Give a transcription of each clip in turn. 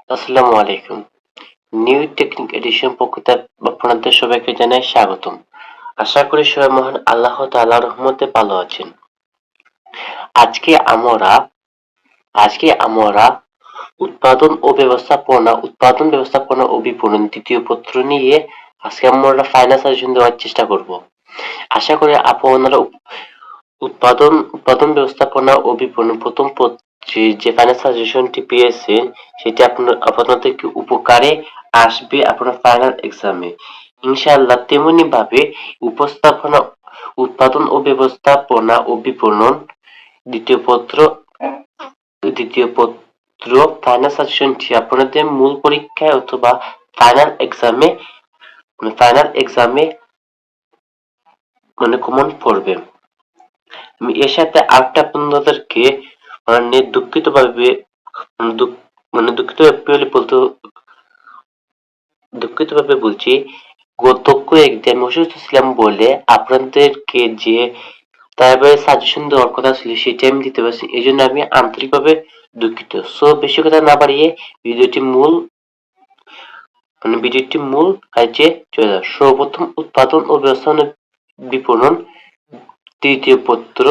আসসালামু আলাইকুম। New technique addition পক্ষতে আপনাদের সবাইকে জানাই স্বাগতম। আশা করি সবাই মহান আল্লাহ তাআলার রহমতে ভালো আছেন। আজকে আমরা আজকে আমরা উৎপাদন ব্যবস্থাপনা ও বিপণন দ্বিতীয় পত্র নিয়ে আজকে আমরা ফাইনাল সাজেশন দেওয়ার চেষ্টা করব। আশা করি আপনারা উৎপাদন ব্যবস্থাপনা ও বিপণন প্রথম যে ফাইনাল সাজেশনটি পেয়েছেন সেটি আপনাদেরকে উপকারে আসবে আপনার ফাইনাল এক্সামে ইনশাআল্লাহ। তেমনি ভাবে উৎপাদন ও ব্যবস্থাপনা ও বিপণন দ্বিতীয় পত্র দ্বিতীয় পত্র ফাইনাল সাজেশনটি আপনাদের মূল পরীক্ষায় অথবা ফাইনাল এক্সামে ফাইনাল এক্সামে কমন পড়বে। আমি এর সাথে আরেকটা আপনাদেরকে দুঃখিত ভাবে দুঃখিত ভাবে বলছি, গত কয়েকদিন আমি অসুস্থ ছিলাম বলে আপনাদেরকে যে তারপরে সাজেশন দেওয়ার কথা ছিল সেটা আমি দিতে পারছি, এই জন্য আমি আন্তরিকভাবে দুঃখিত। সো বেশি কথা না বাড়িয়ে ভিডিওটি মূল কাজে চলে যাও। সর্বপ্রথম উৎপাদন ও ব্যবস্থাপনা বিপণন তৃতীয় পত্র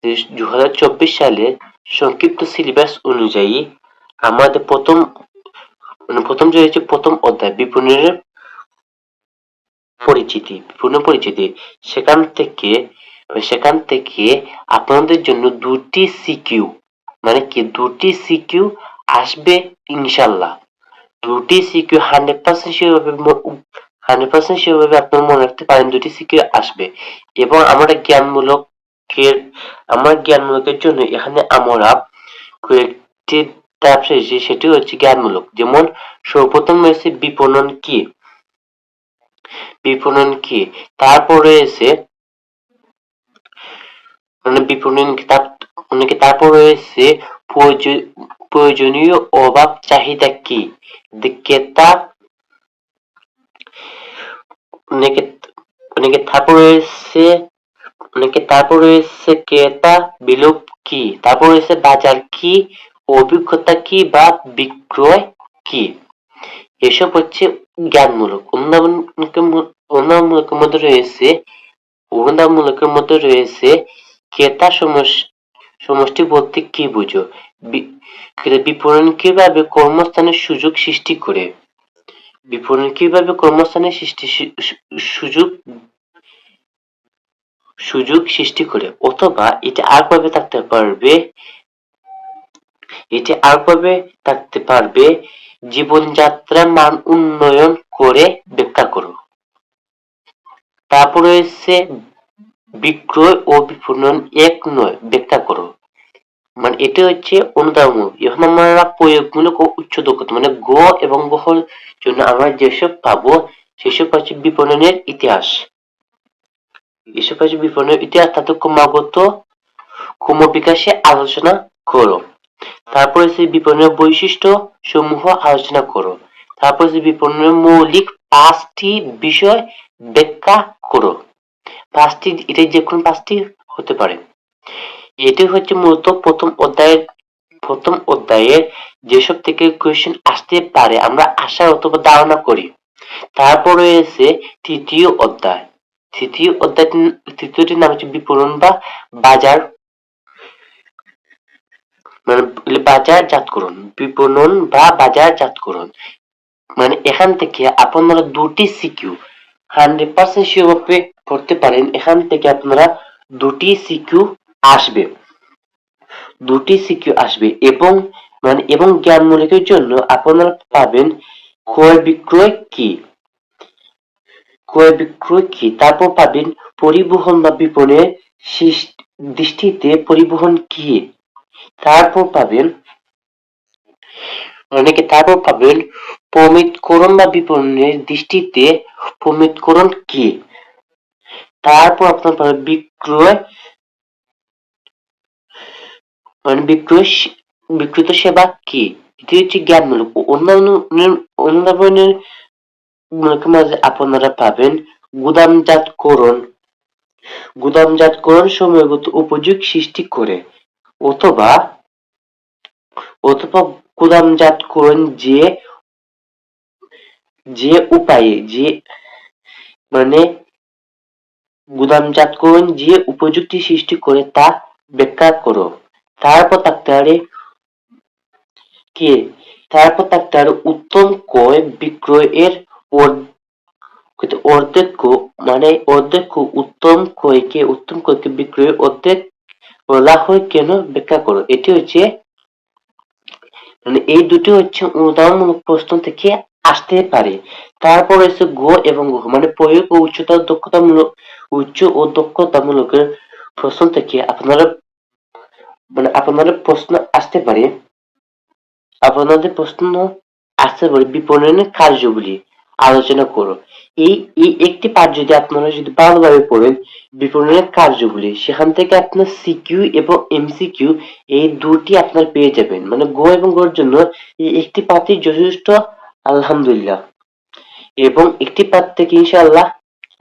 2024 সালে সংক্ষিপ্ত সিলেবাস অনুযায়ী আমাদের প্রথম যে হচ্ছে প্রথম অধ্যায় বিপণনের পরিচিতি। সেখান থেকে আপনাদের জন্য দুটি সিকিউ আসবে ইনশাল্লাহ। দুটি সিকিউ 100% শিওরভাবে আপনারা মনে রাখতে পারেন, দুটি সিকিউ আসবে। এবং জ্ঞানমূলকের জন্য এখানে আমরা কয়েকটি টাইপ রয়েছে, সেটি হচ্ছে জ্ঞানমূলক। যেমন সর্বপ্রথম রয়েছে বিপণন কি, তারপর রয়েছে তারপর রয়েছে প্রয়োজনীয় অভাব চাহিদা কি, ক্রেতা তারপর রয়েছে ক্রেতা বিলোপ কি, তারপর রয়েছে বাজার কি, অভিজ্ঞতা কি বা বিক্রয় কি। এসব হচ্ছে জ্ঞানমূলক। অনুদানমূলকের মধ্যে রয়েছে ক্রেতা সমষ্টি বলতে কি বুঝো, বিপণন কিভাবে কর্মস্থানের সুযোগ সৃষ্টি করে, অথবা এটা আর থাকতে পারবে জীবনযাত্রার মান উন্নয়ন করে ব্যাখ্যা করো। তারপর রয়েছে বিক্রয় ও বিপণন এক নয়, ব্যাখ্যা করো। এটা হচ্ছে অনুদানমূলক। এখন আমরা প্রয়োগমূলক ও উচ্চ দক্ষতা গ এবং গহর জন্য আমরা যেসব পাবো সেসব হচ্ছে বিপণনের ইতিহাস। তাদের ক্রমবিকাশে আলোচনা করো। তারপর হচ্ছে বিপণনের বৈশিষ্ট্য সমূহ আলোচনা করো। তারপর হচ্ছে বিপণনের মৌলিক 5টি বিষয় ব্যাখ্যা করো। এটা যে কোনো 5টি হতে পারে। এটি হচ্ছে মূলত প্রথম অধ্যায়ের যেসব থেকে কোয়েশ্চেন আসতে পারে আমরা আশা অথবা ধারণা করি। তারপর রয়েছে তৃতীয়টির নাম হচ্ছে বিপণন বা বাজার বাজারজাতকরণ। এখান থেকে আপনারা দুটি সিকিউ 100% শিওর ভাবে করতে পারেন। এখান থেকে আপনারা দুটি সিকিউ আসবে এবং জ্ঞানমূলকের জন্য আপনারা পাবেন ক্রয় বিক্রয় কি, তারপর পাবেন পরিবহন বা বিপণনের দৃষ্টিতে পরিবহন কি, তারপর পাবেন প্রমিতকরণ বা বিপণনের দৃষ্টিতে প্রমিতকরণ কি, তারপর আপনার পাবেন বিক্রিত সেবা কি। এটি হচ্ছে জ্ঞানমূলক। অনুধাবনের মাঝে আপনারা পাবেন গুদামজাতকরণ সময়গত উপযোগ সৃষ্টি করে, অথবা গুদামজাতকরণ যে যে উপায়ে মানে গুদামজাতকরণ যে উপযুক্তি সৃষ্টি করে তা ব্যাখ্যা করো। তারপর থাকতে পারে কি তারপর থাকতে পারে উত্তম ক্রয় বিক্রয়ের অর্ধেক উত্তম ক্রয়কে বিক্রয়ের অর্ধেক বলা হয় কেন ব্যাখ্যা করো। এটি হচ্ছে এই দুটি হচ্ছে উদাহরণমূলক প্রশ্ন থেকে আসতে পারে। তারপর হচ্ছে গো এবং গহ প্রয়োগ ও উচ্চ ও দক্ষতামূলকের প্রশ্ন থেকে আপনারা প্রশ্ন আসতে পারে আপনাদের প্রশ্ন আসতে পারে বিপণনের কার্যগুলি আলোচনা করো। এই একটি পাঠ যদি ভালোভাবে পড়েন বিপণনের কার্যগুলি, সেখান থেকে আপনার সিকিউ এবং এমসিকিউ এই দুটি আপনার পেয়ে যাবেন। গো এবং গোর জন্য এই একটি পাঠই যথেষ্ট, আলহামদুলিল্লাহ। এবং একটি পাঠ থেকে ইনশাআল্লাহ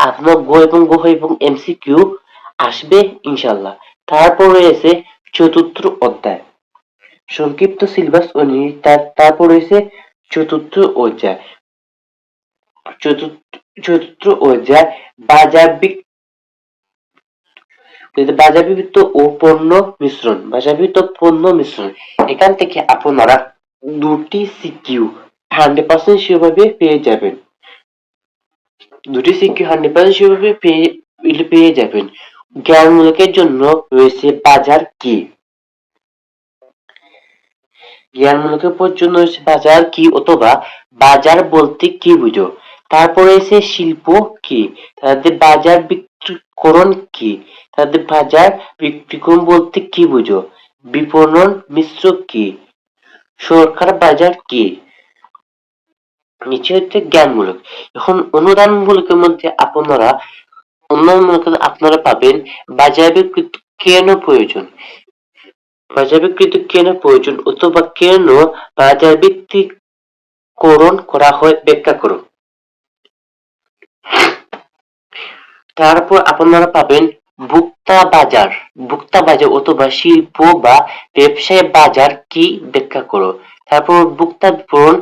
আপনার গো এবং গোহ এবং এমসিকিউ আসবে ইনশাআল্লাহ। তারপর রয়েছে চতুর্থ অধ্যায় সংক্ষিপ্ত সিলেবাস অনুযায়ী। তারপর রয়েছে চতুর্থ অধ্যায় চতুর্থ অধ্যায় বাজার বাজারভিত্ত ও পণ্য মিশ্রণ। এখান থেকে আপনারা দুটি সিকিউ 100% সেভাবে পেয়ে যাবেন। পেয়ে যাবেন। জ্ঞানমূলকের জন্য রয়েছে বাজার কি। বাজার কি অথবা বাজার বলতে কি বুঝো। তারপরে এসে শিল্প কি, তাদের বাজার বিক্রিকরণ কি, তাদের বাজার বিক্রিকরণ বলতে কি বুঝো। বিপণন মিশ্র কি, সরকার বাজার কি। নিচে হচ্ছে জ্ঞানমূলক। এখন অনুদানমূলকের মধ্যে আপনারা পাবেন বাজার বিকৃতি কেন প্রয়োজন অথবা কেন বাজার বিক্রিকরণ করা হয় ব্যাখ্যা করো। তারপর আপনারা পাবেন ভোক্তা বাজার অথবা শিল্প বা ব্যবসায় বাজার কি ব্যাখ্যা করো। তারপর ভোক্তা বিপণন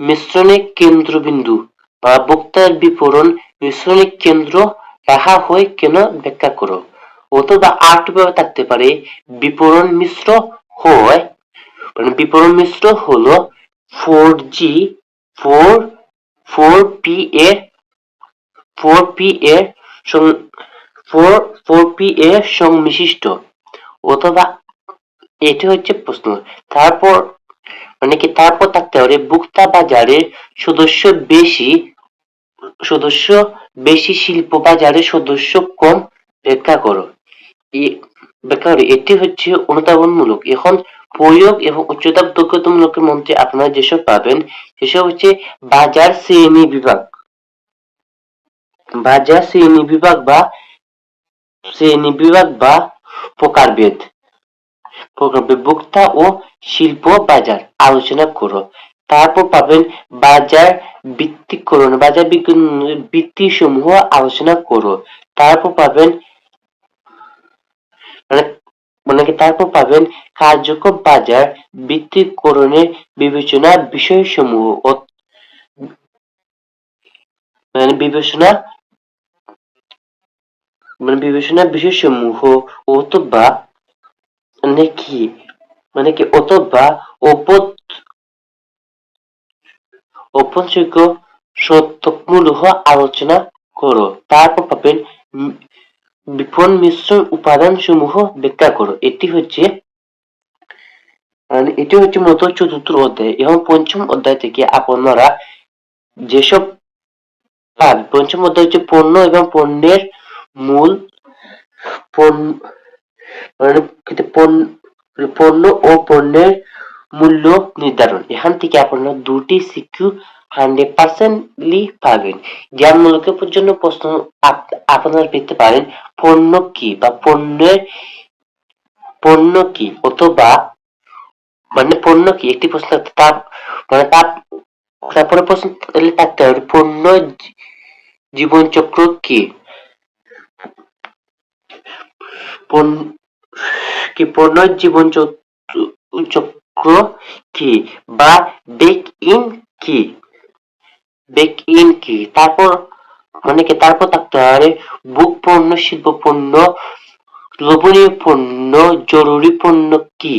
মিশ্রণের কেন্দ্রবিন্দু বা ভোক্তার বিপণন মিশ্রণের কেন্দ্র রাখা হয় কেন ব্যাখ্যা করো। অথবা আরেকটু ভাবে থাকতে পারে বিপণন মিশ্র হয় হলো 4P এর 4P এর সংমিশ্রিত। অথবা এটি হচ্ছে প্রশ্ন। তারপর থাকতে পারে ভোক্তা বাজারে সদস্য বেশি শিল্প বাজারে সদস্য কম ব্যাখ্যা করো। এটি হচ্ছে অনুধাবনমূলক। এখন প্রয়োগ এবং উচ্চতর দক্ষতামূলকের মধ্যে আপনারা যেসব পাবেন সেসব হচ্ছে বাজার শ্রেণী বিভাগ বা প্রকারভেদ। ভোক্তা ও শিল্প বাজার আলোচনা করো। তারপর পাবেন বাজার ভিত্তি সমূহ আলোচনা করো। তারপর পাবেন তারপর পাবেন কার্যকর বাজার ভিত্তিকরণের বিবেচনার বিষয়সমূহ বিবেচনার বিষয়সমূহ অথবা অপযোগ্য সত্যমূলক আলোচনা করো। তারপর পাবেন বিপণন মিশ্র উপাদান সমূহ ব্যাখ্যা করো। এটি হচ্ছে মূলত চতুর্থ অধ্যায়। এবং পঞ্চম অধ্যায় থেকে আপনারা যেসব পঞ্চম অধ্যায় হচ্ছে পণ্য এবং পণ্যের মূল পণ্য ও পণ্যের মূল্য নির্ধারণ। এখান থেকে আপনারা দুটি সিকিউ 100% পাবেন। জ্ঞানমূলকের জন্য প্রশ্ন আপনারা পেতে পারেন পণ্য কি বা পণ্য কি অথবা পণ্য কি একটি প্রশ্ন তারপরে প্রশ্ন থাকতে হবে পণ্য জীবনচক্র কি। পণ্য জীবনচক্র কি বা বেক ইন কি। বেক ইন কি, তারপর মানে কি তারপর থাকতে পারে বুক পণ্য, শিল্প পণ্য, লোভনীয় পণ্য, জরুরি পণ্য কি,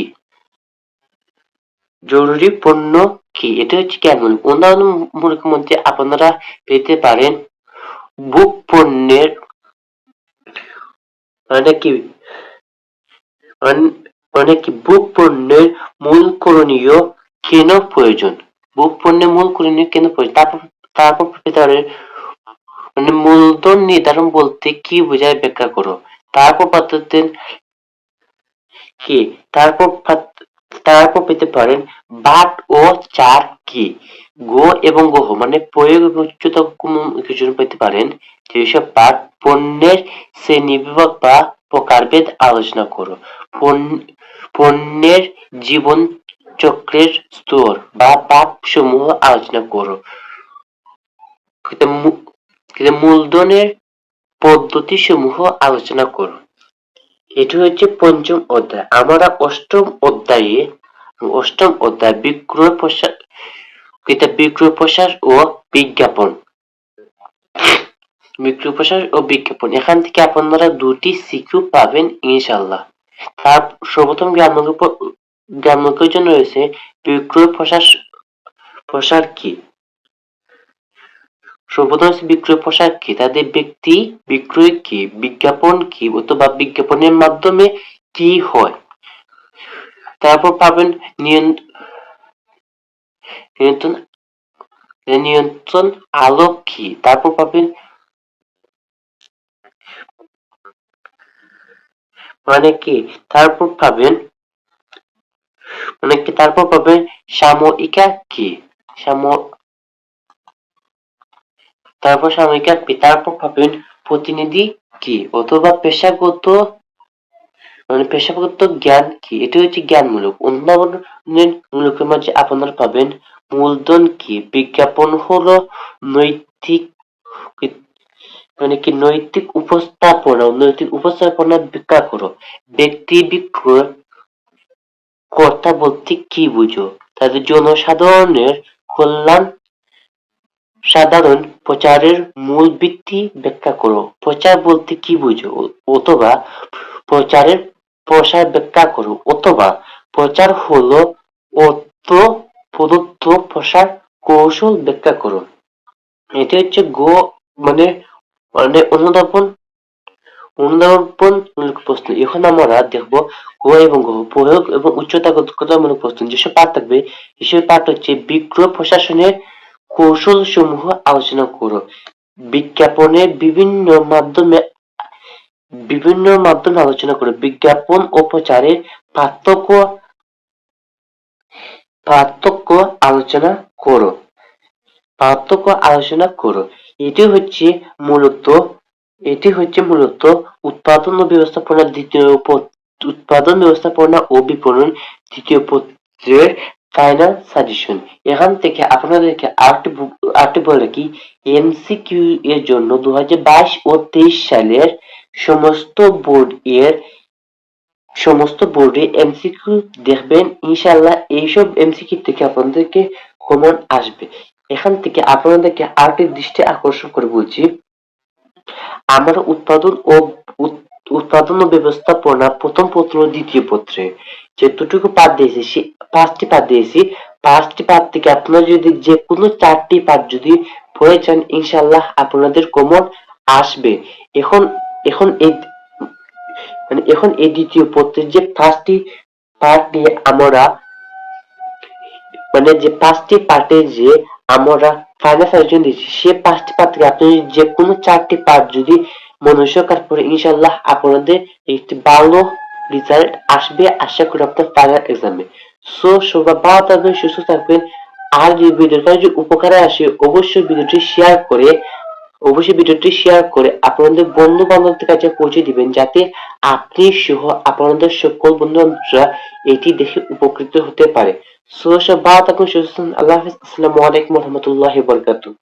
জরুরি পণ্য কি, এটা হচ্ছে কেমন অন্যান্য মূলকের মধ্যে আপনারা পেতে পারেন বুক পণ্যের মানে কি মানে কি বুক পণ্যের মূল করণীয় কেন প্রয়োজন, বুক পণ্যের মূল করণীয় কেন প্রয়োজন, তারপর পেতে পারেন মানে মূলধন নির্ধারণ বলতে কি বোঝায় ব্যাখ্যা করো, তারপর পাচ্ছেন কি, তারপর তারপর পেতে পারেন বাট ও চার কি, গো এবং গহ মানে প্রয়োগ এবং উচ্চতা কিছু পেতে পারেন যেসব পাঠ পণ্যের শ্রেণীবিভাগ বা প্রকারভেদ আলোচনা করো, পণ্যের জীবন চক্রের স্তর বা পাঠ সমূহ আলোচনা করো, মূলধনের পদ্ধতি সমূহ আলোচনা করো। এটি হচ্ছে পঞ্চম অধ্যায়। আমরা অষ্টম অধ্যায় বিক্রয় প্রসার ও বিজ্ঞাপন, এখান থেকে আপনারা দুটি সিকিউ পাবেন ইনশাআল্লাহ। তার সর্বপ্রথম জ্ঞানমূলকের জন্য রয়েছে বিক্রয় প্রসার কি, সর্বপ্রথম হচ্ছে বিক্রয় প্রসার কি, তাদের ব্যক্তি বিক্রয় কি, বিজ্ঞাপন কি অথবা বিজ্ঞাপনের মাধ্যমে কি হয়, তারপর পাবেন নিয়ন্ত্রণ নিয়ন্ত্রণ আলোক কি, তারপর পাবেন মানে কি, তারপর পাবেন মানে কি, তারপর পাবেন সাময়িকা কি, তারপর সাময়িকা কি, তারপর পাবেন প্রতিনিধি কি অথবা পেশাগত জ্ঞান কি, এটি হচ্ছে জ্ঞানমূলক। অন্যান্য মূলকের মাঝে আপনারা পাবেন মূলধন কি, বিজ্ঞাপন হলো নৈতিক মানে কি নৈতিক উপস্থাপনা ব্যাখ্যা করো, ব্যক্তি বিক্রয় কর্তা বলতে কি বুঝো, তাদের জনসাধারণের কল্যাণ সাধারণ প্রচারের মূল ভিত্তি ব্যাখ্যা করো, প্রচার বলতে কি বুঝো অথবা প্রচারের প্রসার ব্যাখ্যা করো, অথবা প্রচার হলো অর্থ প্রদত্ত প্রসার কৌশল ব্যাখ্যা করো। এটি হচ্ছে মানে মানে অনুধাবনমূলক প্রশ্ন। এখন আমরা দেখব গ এবং ঘ প্রয়োগ এবং উচ্চতাগতমূলক প্রশ্ন। যেসব পাঠ থাকবে সেসব পাঠ হচ্ছে বিক্রয় প্রশাসনের কৌশল সমূহ আলোচনা করো, বিজ্ঞাপনের বিভিন্ন মাধ্যমে আলোচনা করো, বিজ্ঞাপন ও প্রচারের পার্থক্য পার্থক্য আলোচনা করো, এটি হচ্ছে মূলত উৎপাদন ও বিপণন তৃতীয় পত্রের ফাইনাল সাজেশন। এখান থেকে আপনাদেরকে আরেকটি বলে রাখি, এমসিকিউ এর জন্য 2022 ও 23 সালের সমস্ত বোর্ডে এমসিকিউ দেখবেন ইনশাআল্লাহ, এইসব এমসিকিউ থেকে আপনাদেরকে কমন আসবে। এখান থেকে আপনাদেরকে আরেকটি দৃষ্টি আকর্ষণ করে বলছি, আমরা উৎপাদন ও ব্যবস্থাপনা প্রথম পত্র দ্বিতীয় পত্রে যতটুকু পাঠ দিয়েছি সে 5টি পাঠ দিয়েছি, 5টি পাঠ থেকে আপনারা যদি যে কোনো 4টি পাঠ যদি পড়ে যান ইনশাআল্লাহ আপনাদের কমন আসবে। এখন এখন এই এখন এই দ্বিতীয় পত্রের যে 5টি পাঠ নিয়ে আমরা যে 5টি পাঠে যে আমরা ফাইনাল সাজেশন দিচ্ছি, সে 5টি পাঠ থেকে আপনি যে কোনো 4টি পাঠ যদি মনোযোগ করে ইনশাআল্লাহ আপনাদের একটি ভালো রেজাল্ট আসবে আশা করি আপনার ফাইনাল এক্সামে। সো সবাই ভালো থাকবেন, সুস্থ থাকবেন। আর যদি ভিডিওটা যদি উপকারে আসে অবশ্যই ভিডিওটি শেয়ার করে আপনাদের বন্ধু বান্ধবদের কাছে পৌঁছে দিবেন, যাতে আপনি সহ আপনাদের সকল বন্ধু বান্ধবরা এটি দেখে উপকৃত হতে পারে। সো সব ভালো থাকুন, সুস্থ থাকুন। আল্লাহ হাফেজ। আসসালামু আলাইকুম ওয়া রাহমাতুল্লাহি ওয়া বারাকাতুহু।